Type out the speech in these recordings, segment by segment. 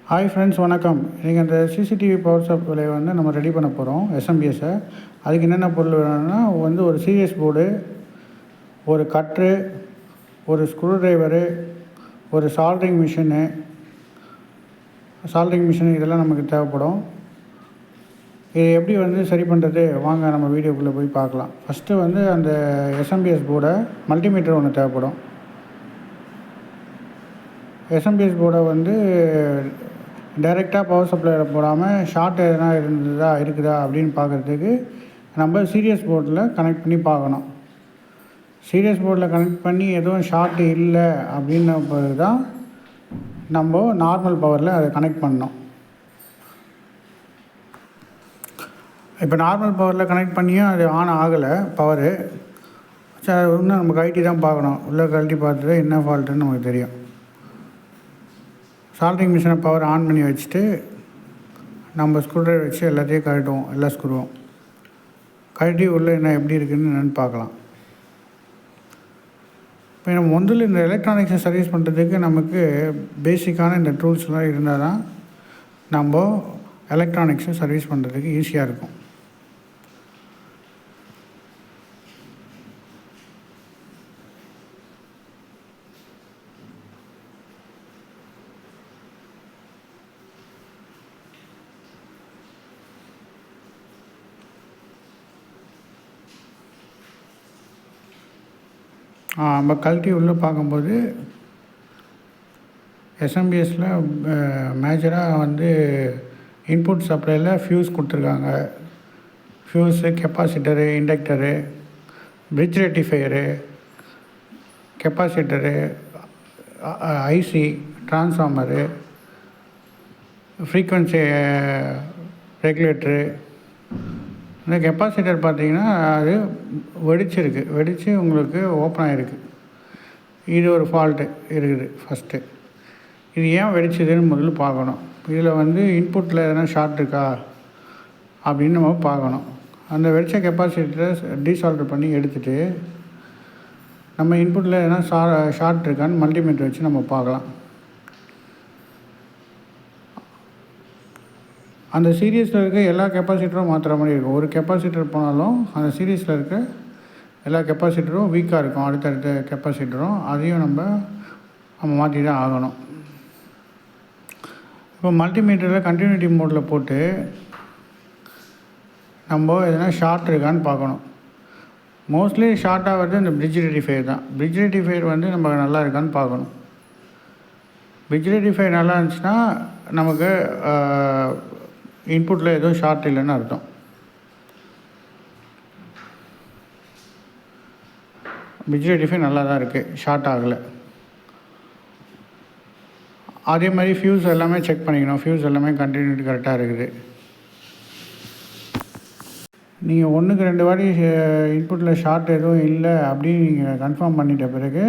Hi friends, வணக்கம். இன்றைக்கி அந்த சிசிடிவி பவர் சப்ளை வந்து நம்ம ரெடி பண்ண போகிறோம், எஸ்எம்பிஎஸ்ஸை. அதுக்கு என்னென்ன பொருள் வேணும்னா ஒரு சீரியஸ் போர்டு, ஒரு கட்ரு, ஒரு ஸ்க்ரூ ட்ரைவரு, ஒரு சால்ட்ரிங் மிஷினு இதெல்லாம் நமக்கு தேவைப்படும். இது எப்படி சரி பண்ணுறது, வாங்க நம்ம வீடியோக்குள்ளே போய் பார்க்கலாம். ஃபஸ்ட்டு அந்த எஸ்எம்பிஎஸ் போர்டை மல்டிமீட்டர் ஒன்று தேவைப்படும். எஸ்எம்பிஎஸ் போர்டை டைரெக்டாக பவர் சப்ளையில் போடாமல் ஷார்ட் எதனா இருக்குதா அப்படின்னு பார்க்குறதுக்கு நம்ம சீரியஸ் போர்டில் கனெக்ட் பண்ணி பார்க்கணும். சீரியஸ் போர்டில் கனெக்ட் பண்ணி எதுவும் ஷார்ட் இல்லை அப்படின்ன பிறகு தான் நம்ம நார்மல் பவரில் அதை கனெக்ட் பண்ணணும். இப்போ நார்மல் பவரில் கனெக்ட் பண்ணியும் அது ஆன் ஆகலை பவரு. சரி, இன்னும் நம்ம கழட்டி தான் பார்க்கணும். உள்ளே கழட்டி பார்த்துட்டு என்ன ஃபால்ட்டுன்னு நமக்கு தெரியும். சால்ட்ரிங் மிஷினை பவர் ஆன் பண்ணி வச்சுட்டு நம்ம ஸ்க்ரூ ட்ரைவர் வச்சு எல்லாத்தையும் கழட்டுவோம். எல்லா ஸ்க்ரூவும் கழட்டி உள்ளே எப்படி இருக்குதுன்னு என்னென்னு பார்க்கலாம். இப்போ நம்ம இந்த எலக்ட்ரானிக்ஸை சர்வீஸ் பண்ணுறதுக்கு நமக்கு பேசிக்கான இந்த டூல்ஸ்லாம் இருந்தால் தான் நம்ம எலக்ட்ரானிக்ஸை சர்வீஸ் பண்ணுறதுக்கு ஈஸியாக இருக்கும். நம்ம கழட்டி உள்ளே பார்க்கும்போது எஸ்எம்பிஎஸில் மேஜராக இன்புட் சப்ளையில் ஃப்யூஸ் கொடுத்துருக்காங்க. Fuse, capacitor, inductor, bridge rectifier, capacitor, IC, transformer, frequency regulator. இந்த கெப்பாசிட்டர் பார்த்திங்கன்னா அது வெடித்து உங்களுக்கு ஓப்பன் ஆகிருக்கு. இது ஒரு ஃபால்ட்டு இருக்குது. ஃபஸ்ட்டு இது ஏன் வெடிச்சதுன்னு முதல்ல பார்க்கணும். இதில் இன்புட்டில் எதனா ஷார்ட் இருக்கா அப்படின்னு நம்ம பார்க்கணும். அந்த வெடித்த கெப்பாசிட்டரை டீசால்டர் பண்ணி எடுத்துகிட்டு நம்ம இன்புட்டில் எதனா ஷார்ட் இருக்கான்னு மல்டிமீட்டர் வச்சு நம்ம பார்க்கலாம். அந்த சீரியஸில் இருக்க எல்லா கெப்பாசிட்டரும் மாற்றுற மாதிரி இருக்கும். ஒரு கெப்பாசிட்டர் போனாலும் அந்த சீரியஸில் இருக்க எல்லா கெப்பாசிட்டரும் வீக்காக இருக்கும். அடுத்தடுத்த கெப்பாசிட்டரும் அதையும் நம்ம மாற்றி தான் ஆகணும். இப்போ மல்டிமீட்டரில் கண்டினியூட்டி மோடில் போட்டு நம்ம எதனா ஷார்ட் இருக்கான்னு பார்க்கணும். மோஸ்ட்லி ஷார்ட் ஆகிறது இந்த பிரிட்ஜ் ரெக்டிஃபையர் தான். பிரிட்ஜ் ரெக்டிஃபையர் நம்ம நல்லா இருக்கான்னு பார்க்கணும். பிரிட்ஜ் ரெக்டிஃபையர் நல்லா இருந்துச்சுன்னா நமக்கு இன்புட்டில் எதுவும் ஷார்ட் இல்லைன்னு அர்த்தம். பிரிட்ஜ் ரெக்டிஃபையர் நல்லா தான் இருக்குது, ஷார்ட் ஆகலை. அதே மாதிரி ஃப்யூஸ் எல்லாமே செக் பண்ணிக்கணும். ஃப்யூஸ் எல்லாமே கண்டினியூட்டி கரெக்டாக இருக்குது. நீங்கள் 1க்கு 2 வாட்டி இன்புட்டில் ஷார்ட் எதுவும் இல்லை அப்படின்னு நீங்கள் கன்ஃபார்ம் பண்ணிட்ட பிறகு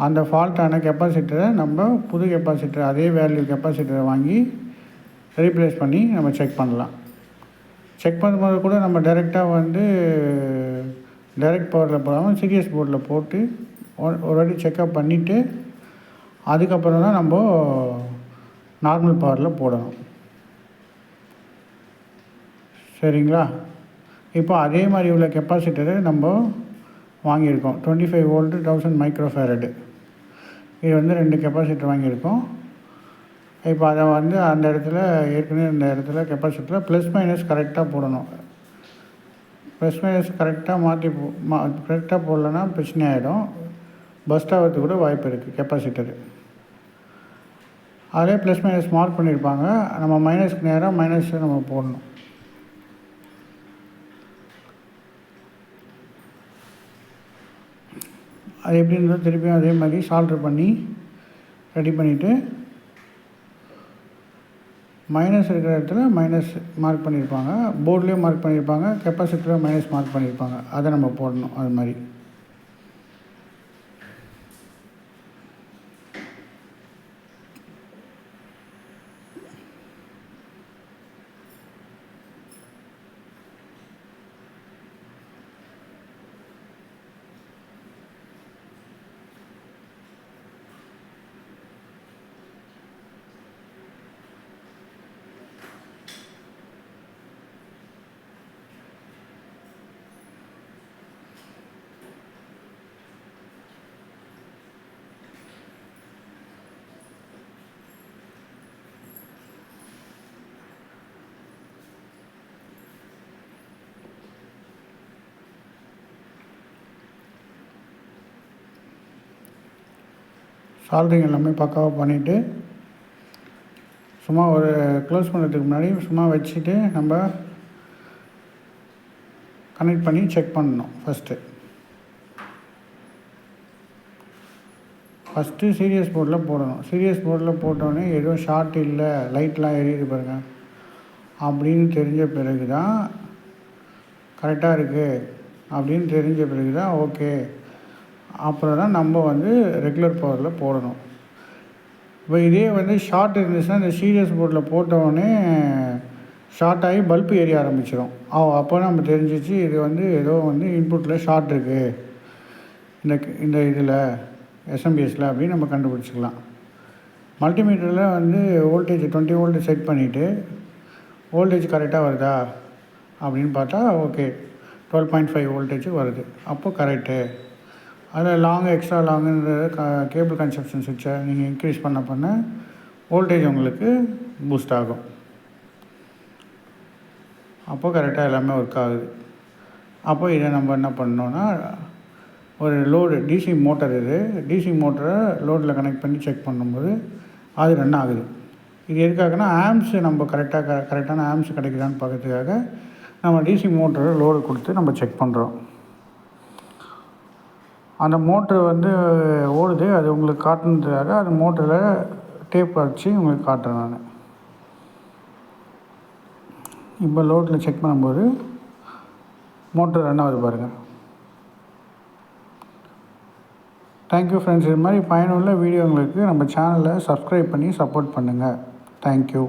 அந்த ஃபால்ட்டான கெப்பாசிட்டரை நம்ம புது கெப்பாசிட்டர், அதே வேல்யூ கெப்பாசிட்டரை வாங்கி ரீப்ளேஸ் பண்ணி நம்ம செக் பண்ணலாம். செக் பண்ணும்போது கூட நம்ம டைரெக்டாக டைரெக்ட் பவரில் போடாமல் சீரியஸ் போர்டில் போட்டு ஒரு வாட்டி செக்கப் பண்ணிவிட்டு அதுக்கப்புறம் தான் நம்ம நார்மல் பவரில் போடணும். சரிங்களா? இப்போ அதே மாதிரி உள்ள கெப்பாசிட்டரை நம்ம வாங்கியிருக்கோம். 25 வோல்ட்டு 1000 மைக்ரோ ஃபேரடு. இது 2 கெப்பாசிட்டர் வாங்கியிருக்கோம். இப்போ அதை அந்த இடத்துல ஏற்கனவே இந்த இடத்துல கெப்பாசிட்டரில் ப்ளஸ் மைனஸ் கரெக்டாக போடணும். ப்ளஸ் மைனஸ் கரெக்டாக கரெக்டாக போடலன்னா பிரச்சனை ஆகிடும். பஸ்ட் ஆகிறதுக்கு கூட வாய்ப்பு இருக்குது கெப்பாசிட்டரு. அதிலே ப்ளஸ் மைனஸ் மார்க் பண்ணியிருப்பாங்க. நம்ம மைனஸ்க்கு நேராக மைனஸ் நம்ம போடணும். அது எப்படி இருந்தாலும் திருப்பியும் அதே மாதிரி சால்ட்ரு பண்ணி ரெடி பண்ணிவிட்டு மைனஸ் இருக்கிற இடத்துல மைனஸ் மார்க் பண்ணியிருப்பாங்க, போர்ட்லேயும் மார்க் பண்ணியிருப்பாங்க, கெப்பாசிட்டரில் மைனஸ் மார்க் பண்ணியிருப்பாங்க. அதை நம்ம போடணும். அது மாதிரி சால்ட்ரிங் எல்லாமே பக்காவாக பண்ணிவிட்டு சும்மா ஒரு க்ளோஸ் பண்ணுறதுக்கு முன்னாடி சும்மா வச்சுட்டு நம்ம கனெக்ட் பண்ணி செக் பண்ணணும். ஃபஸ்ட்டு சீரியஸ் போர்டில் போடணும். சீரியஸ் போர்டில் போட்டோடனே எதுவும் ஷார்ட் இல்லை, லைட்லாம் எரியுது பாருங்கள் அப்படின்னு தெரிஞ்ச பிறகு தான் கரெக்டாக இருக்குது அப்படின்னு தெரிஞ்ச பிறகு தான் ஓகே, அப்புறம் தான் நம்ம வந்து ரெகுலர் பவரில் போடணும். இப்போ இதே வந்து ஷார்ட் இருந்துச்சுன்னா இந்த சீரியஸ் போர்டில் போட்டோடனே ஷார்ட் ஆகி பல்பு எரிய ஆரம்பிச்சிடும். அப்போ நம்ம தெரிஞ்சிச்சு இது வந்து ஏதோ வந்து இன்புட்டில் ஷார்ட் இருக்குது இந்த இதில் எஸ்எம்பிஎஸில் அப்படின்னு நம்ம கண்டுபிடிச்சிக்கலாம். மல்டிமீட்டரில் வந்து வோல்டேஜ் 20 வோல்ட் செட் பண்ணிவிட்டு வோல்டேஜ் கரெக்டாக வருதா அப்படின்னு பார்த்தா ஓகே 12.5 வோல்டேஜ் வருது, அப்போது கரெக்டு. அதில் எக்ஸ்ட்ரா லாங்குன்ற கேபிள் கன்சப்ஷன் சுவிட்சை நீங்கள் இன்க்ரீஸ் பண்ண வோல்டேஜ் உங்களுக்கு பூஸ்ட் ஆகும். அப்போ கரெக்டாக எல்லாமே ஒர்க் ஆகுது. அப்போ இதை நம்ம என்ன பண்ணோன்னா ஒரு லோடு டிசி மோட்டர், டிசி மோட்டரை லோடில் கனெக்ட் பண்ணி செக் பண்ணும்போது அது ரன் ஆகுது. இது எதுக்காகனா ஆம்ஸ் நம்ம கரெக்டான ஆம்ஸ் கிடைக்குதான்னு பார்க்கறதுக்காக நம்ம டிசி மோட்டரை லோடு கொடுத்து நம்ம செக் பண்ணுறோம். அந்த மோட்ரு வந்து ஓடுது, அது உங்களுக்கு காட்டுனதுக்காக அந்த மோட்டரில் டேப் வச்சு உங்களுக்கு காட்டுறேன் நான். இப்போ லோடில் செக் பண்ணும்போது மோட்ரு ரன் ஆகுது பாருங்கள். Thank you friends. இது மாதிரி பயனுள்ள வீடியோங்களுக்கு நம்ம சேனலை சப்ஸ்கிரைப் பண்ணி சப்போர்ட் பண்ணுங்கள். தேங்க்யூ.